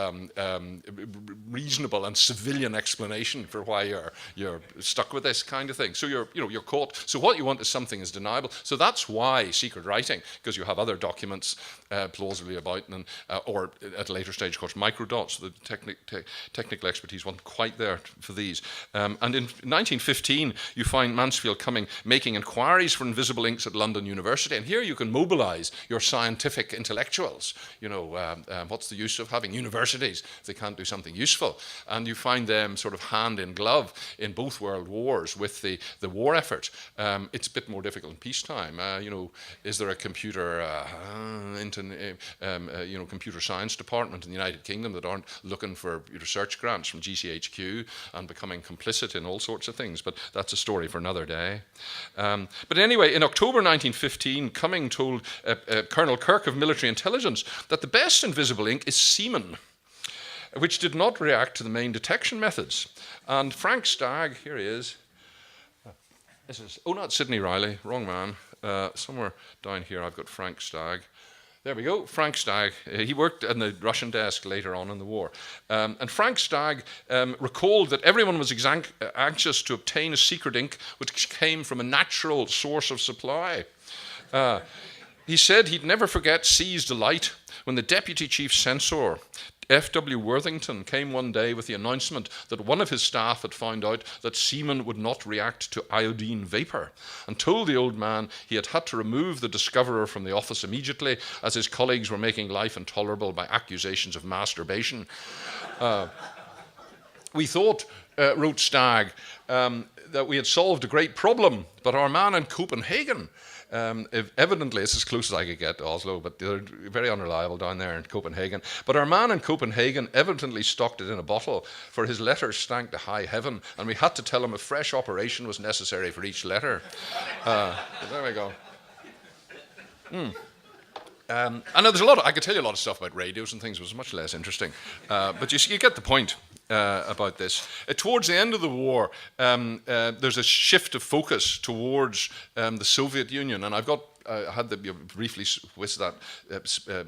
A: reasonable and civilian explanation for why you're stuck with this kind of thing. So you're caught. So what you want is something is deniable. So that's why secret writing, because you have other documents plausibly about, and or at a later stage, of course, microdots. The technical expertise wasn't quite there for these. And in 1915, you find Mansfield Cumming making inquiries for invisible inks at London University, and here you can mobilize your scientific intellectuals. What's the use of having universities if they can't do something useful? And you find them sort of hand in glove in both world wars with the war effort. It's a bit more difficult in peacetime. Is there a computer computer science department in the United Kingdom that aren't looking for research grants from GCHQ and becoming complicit in all sorts of things? But that's a story for another day. But anyway, in October 1915, Cumming told Colonel Kirk of military intelligence that the best invisible ink is semen, which did not react to the main detection methods. And Frank Stagg, here he is. Not Sidney Riley, wrong man. Somewhere down here I've got Frank Stagg. There we go, Frank Stagg. He worked in the Russian desk later on in the war. And Frank Stagg recalled that everyone was anxious to obtain a secret ink which came from a natural source of supply. He said he'd never forget C's delight when the deputy chief censor, F.W. Worthington, came one day with the announcement that one of his staff had found out that semen would not react to iodine vapor, and told the old man he had to remove the discoverer from the office immediately, as his colleagues were making life intolerable by accusations of masturbation. We thought, wrote Stagg, that we had solved a great problem, but our man in Copenhagen, evidently, it's as close as I could get to Oslo, but they're very unreliable down there in Copenhagen. But our man in Copenhagen evidently stocked it in a bottle, for his letters stank to high heaven, and we had to tell him a fresh operation was necessary for each letter. There we go. I know there's I could tell you a lot of stuff about radios and things, but it's much less interesting. But you get the point. about this. Towards the end of the war, there's a shift of focus towards the Soviet Union, and I had briefly with that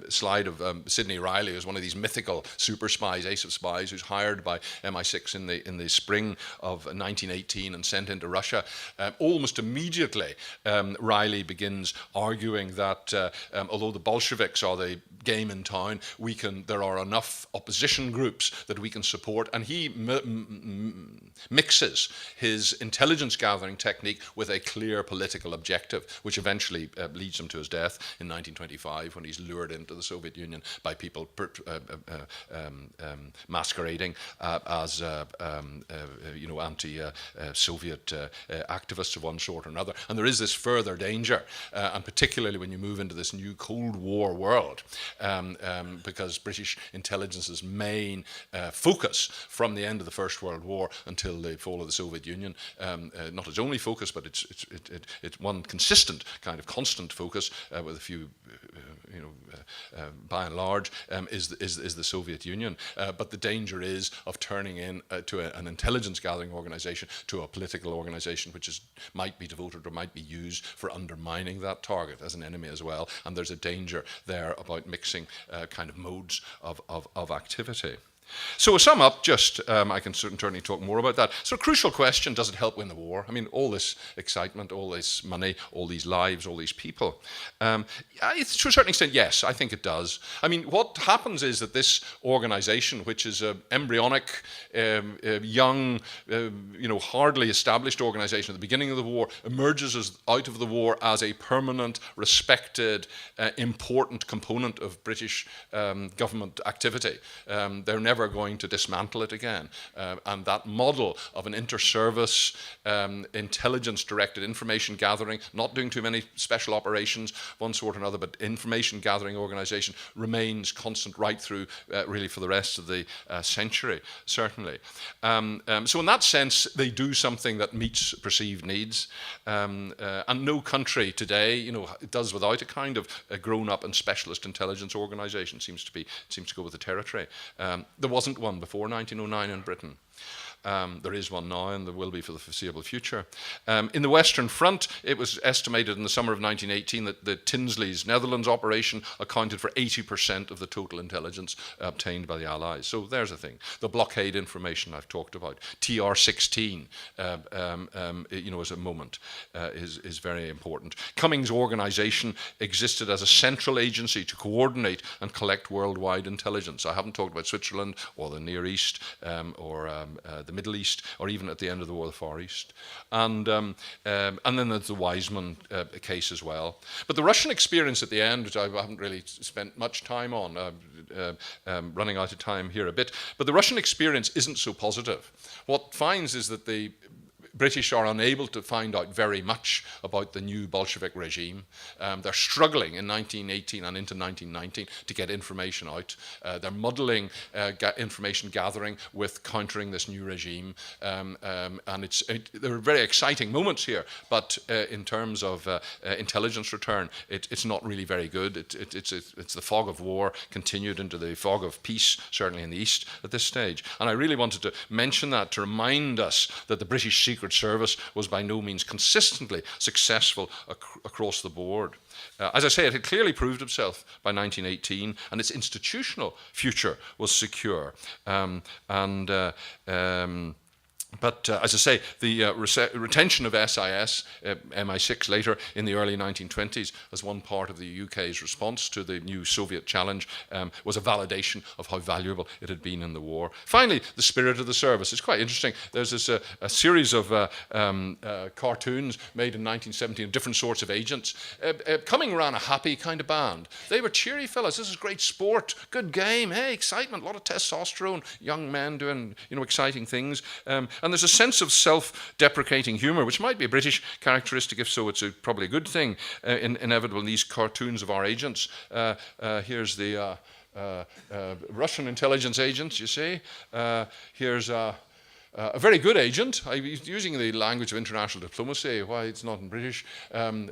A: slide of Sidney Riley, who's one of these mythical super spies, ace of spies, who's hired by MI6 in the spring of 1918 and sent into Russia. Almost immediately, Riley begins arguing that although the Bolsheviks are the game in town, there are enough opposition groups that we can support, and he mixes his intelligence gathering technique with a clear political objective, which eventually leads him to his death in 1925 when he's lured into the Soviet Union by people masquerading as anti-Soviet activists of one sort or another. And there is this further danger, and particularly when you move into this new Cold War world, because British intelligence's main focus from the end of the First World War until the fall of the Soviet Union, not its only focus, but it's one consistent kind of constant focus with a few, by and large, is the Soviet Union. But the danger is of turning into an intelligence gathering organization to a political organization which might be devoted or might be used for undermining that target as an enemy as well. And there's a danger there about mixing kind of modes of activity. So to sum up, I can certainly talk more about that. So a crucial question, does it help win the war? I mean, all this excitement, all this money, all these lives, all these people. To a certain extent, yes, I think it does. I mean, what happens is that this organization, which is an embryonic, young, hardly established organization at the beginning of the war, emerges out of the war as a permanent, respected, important component of British government activity. They're never going to dismantle it again. And that model of an inter-service, intelligence-directed information gathering, not doing too many special operations, one sort or another, but information gathering organization remains constant right through really for the rest of the century, certainly. So in that sense, they do something that meets perceived needs. And no country today, does without a kind of a grown-up and specialist intelligence organization. Seems to go with the territory. There wasn't one before 1909 in Britain. There is one now, and there will be for the foreseeable future. In the Western Front, it was estimated in the summer of 1918 that the Tinsley's Netherlands operation accounted for 80% of the total intelligence obtained by the Allies. So there's a thing. The blockade information I've talked about, TR-16, as a moment, is very important. Cummings' organization existed as a central agency to coordinate and collect worldwide intelligence. I haven't talked about Switzerland or the Near East or the Middle East, or even at the end of the war, the Far East. And then there's the Wiseman case as well. But the Russian experience at the end, which I haven't really spent much time on, running out of time here a bit, but the Russian experience isn't so positive. What finds is that the British are unable to find out very much about the new Bolshevik regime. They're struggling in 1918 and into 1919 to get information out. They're muddling information gathering with countering this new regime. And there are very exciting moments here, but in terms of intelligence return, it's not really very good. It's the fog of war continued into the fog of peace, certainly in the East at this stage. And I really wanted to mention that to remind us that the British Secret Service was by no means consistently successful across the board. As I say, it had clearly proved itself by 1918, and its institutional future was secure. But as I say, the retention of SIS, MI6 later in the early 1920s, as one part of the UK's response to the new Soviet challenge, was a validation of how valuable it had been in the war. Finally, the spirit of the service. It's quite interesting. There's this a series of cartoons made in 1917 of different sorts of agents. Cumming ran a happy kind of band. They were cheery fellas. This is great sport, good game, hey, excitement, a lot of testosterone, young men doing exciting things. And there's a sense of self-deprecating humour, which might be a British characteristic. If so, it's probably a good thing, inevitable in these cartoons of our agents. Here's the Russian intelligence agents, you see. Here's a very good agent. I'm using the language of international diplomacy, why it's not in British.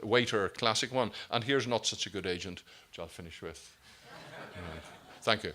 A: Waiter, classic one. And here's not such a good agent, which I'll finish with. Thank you.